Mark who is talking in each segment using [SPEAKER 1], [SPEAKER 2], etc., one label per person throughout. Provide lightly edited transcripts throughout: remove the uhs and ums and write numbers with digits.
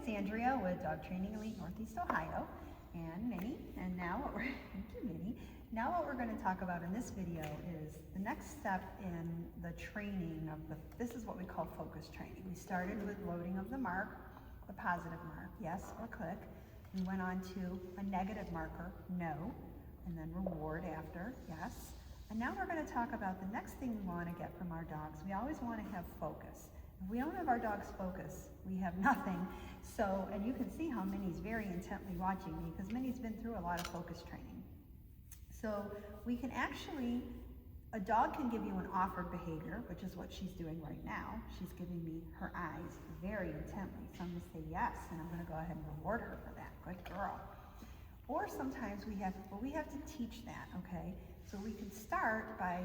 [SPEAKER 1] it's Andrea with Dog Training Elite Northeast Ohio and Minnie. And now what we're, thank you Minnie. Now what we're going to talk about in this video is the next step in the training of this is what we call focus training. We started with loading of the mark, the positive mark, yes or click. We went on to a negative marker, no, and then reward after, yes. And now we're going to talk about the next thing we want to get from our dogs. We always want to have focus. If we don't have our dogs focus, we have nothing. So, and you can see how Minnie's very intently watching me because Minnie's been through a lot of focus training. So we can actually, a dog can give you an offered behavior, which is what she's doing right now. She's giving me her eyes very intently. So I'm going to say yes, and I'm going to go ahead and reward her for that. Good girl. Or sometimes we have to teach that, okay? So we can start by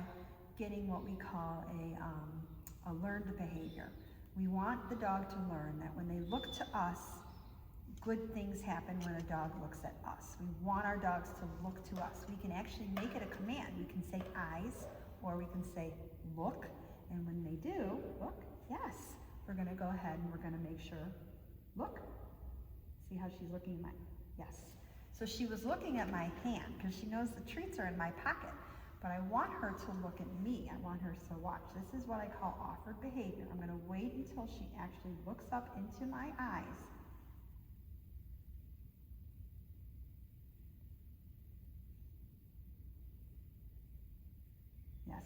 [SPEAKER 1] getting what we call a learned behavior. We want the dog to learn that when they look to us, good things happen when a dog looks at us. We want our dogs to look to us. We can actually make it a command. We can say eyes, or we can say look, and when they do, look, yes. We're gonna go ahead and we're gonna make sure, look. See how she's looking at my, yes. So she was looking at my hand because she knows the treats are in my pocket, but I want her to look at me. I want her to watch. This is what I call offered behavior. I'm gonna wait until she actually looks up into my eyes. Yes.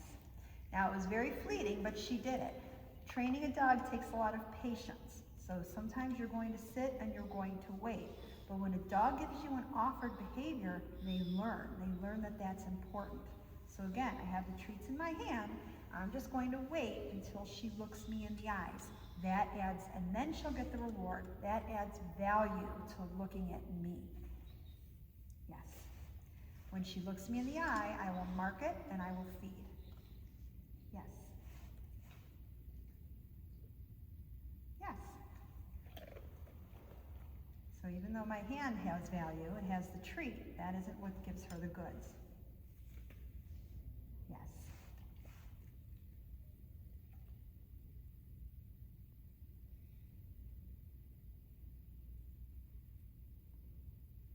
[SPEAKER 1] Now it was very fleeting, but she did it. Training a dog takes a lot of patience. So sometimes you're going to sit and you're going to wait. But when a dog gives you an offered behavior, they learn. They learn that that's important. So again, I have the treats in my hand. I'm just going to wait until she looks me in the eyes. That adds, and then she'll get the reward. That adds value to looking at me. Yes. When she looks me in the eye, I will mark it and I will feed. Yes. Yes. So even though my hand has value, it has the treat. That isn't what gives her the goods. Yes.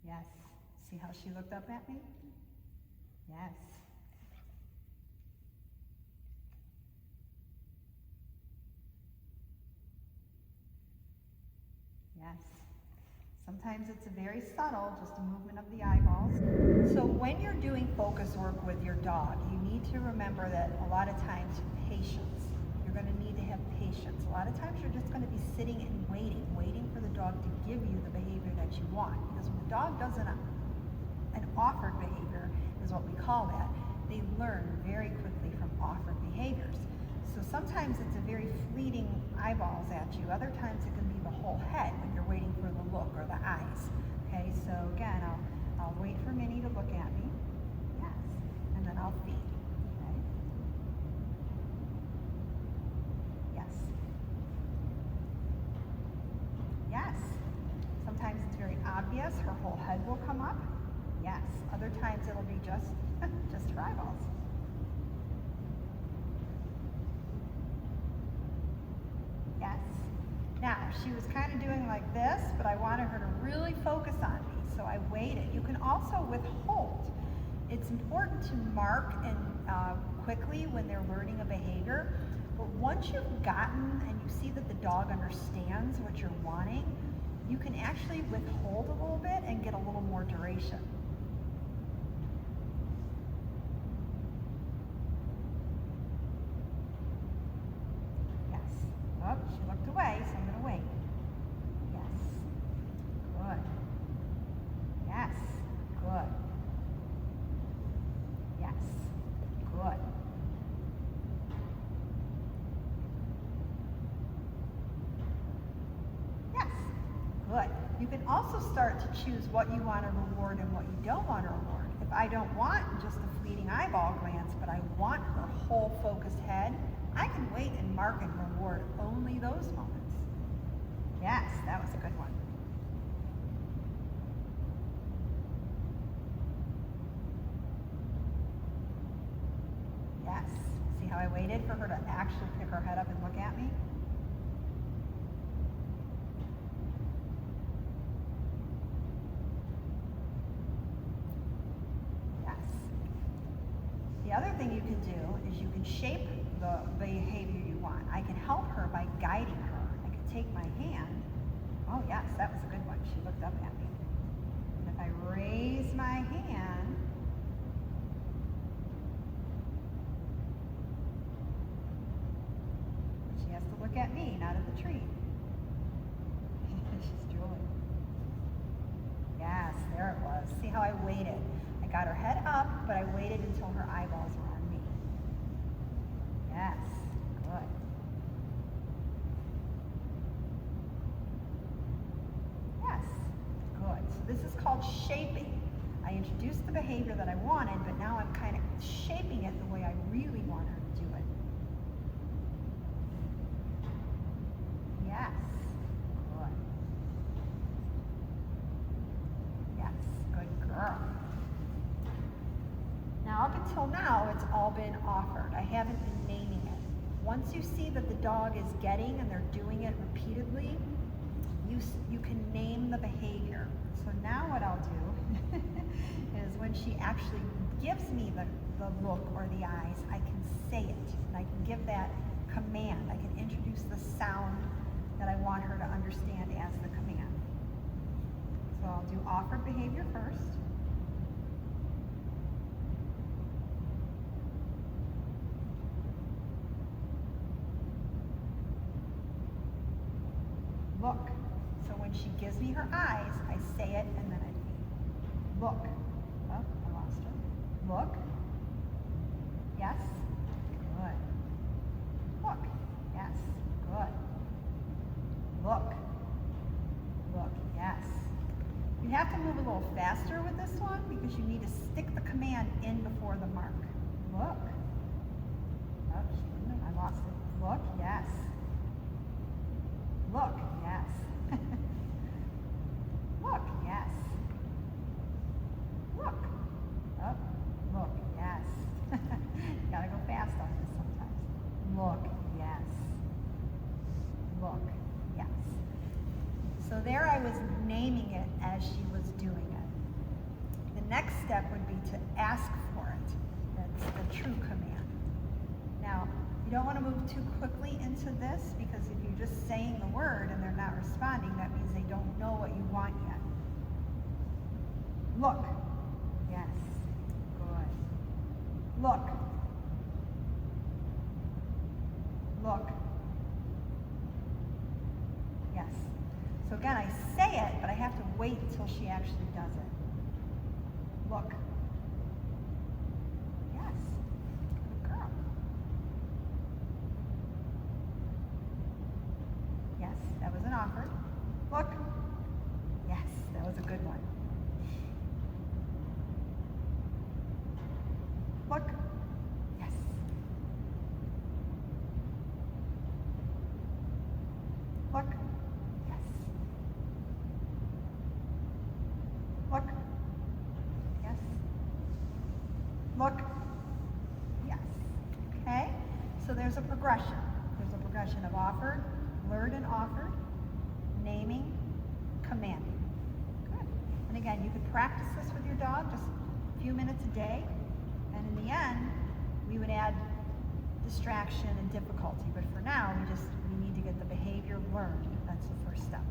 [SPEAKER 1] Yes. See how she looked up at me? Yes. Yes. Sometimes it's a very subtle, just a movement of the eyeballs. So when you're doing focus work with your dog, you need to remember that a lot of times patience. You're going to need to have patience. A lot of times you're just going to be sitting and waiting for the dog to give you the behavior that you want. Because when the dog does an offered behavior, is what we call that, they learn very quickly from offered behaviors. So sometimes it's a very fleeting eyeballs at you. Other times it can be the whole head when you're waiting for the look or the eyes. Okay, so again, I'll wait for Minnie to look at me. Yes, and then I'll feed. Okay. Yes. Yes. Sometimes it's very obvious. Her whole head will come up. Yes. Other times it'll be just her eyeballs. Yes. Now, she was kind of doing like this, but I wanted her to really focus on me, so I waited. You can also withhold. It's important to mark and quickly when they're learning a behavior, but once you've gotten and you see that the dog understands what you're wanting, you can actually withhold a little bit and get a little more duration. Oh, she looked away, so I'm going to wait. Yes. Good. Yes. Good. Yes. Good. Yes. Good. You can also start to choose what you want to reward and what you don't want to reward. If I don't want just a fleeting eyeball glance, but I want her whole focused head, I can wait and mark and reward only those moments. Yes, that was a good one. Yes. See how I waited for her to actually pick her head up and look at me? thing you can do is you can shape the behavior you want. I can help her by guiding her. I can take my hand. Oh yes, that was a good one. She looked up at me. And if I raise my hand, she has to look at me, not at the tree. She's drooling. Yes, there it was. See how I waited? I got her head up, but I waited until her eyeballs were on me. Yes, good. Yes, good. So this is called shaping. I introduced the behavior that I wanted, but now I'm kind of shaping it the way I really want her to do it. Yes, good. Yes, good girl. Now, up until now, it's all been offered. I haven't been naming it. Once you see that the dog is getting and they're doing it repeatedly, you can name the behavior. So now what I'll do is when she actually gives me the look or the eyes, I can say it. And I can give that command. I can introduce the sound that I want her to understand as the command. So I'll do offered behavior first. Look. So when she gives me her eyes, I say it and then I look. Oh, I lost her. Look. Yes. Good. Look. Yes. Good. Look. Look. Yes. You have to move a little faster with this one because you need to stick the command in before the mark. Look. Oh, I lost it. Look. Yes. Look, yes. Look, yes. Look. Oh, look, yes. You gotta go fast on this sometimes. Look, yes. Look, yes. So there I was naming it as she was doing it. The next step would be to ask for it. That's the true command. Now, you don't want to move too quickly into this because if you're just saying the word and they're not responding, that means they don't know what you want yet. Look. Yes. Good. Look. Look. Yes. So again, I say it, but I have to wait until she actually does it. Look. Yes. Good girl. Yes, that was an offer. Look. Yes, that was a good one. Look. Yes. Look. Yes. Look. Yes. Look. Yes. Okay? So there's a progression. There's a progression of offered, lured and offered, naming, commanding. Good. And again, you could practice this with your dog just a few minutes a day. And in the end, we would add distraction and difficulty. But for now, we need to get the behavior learned. That's the first step.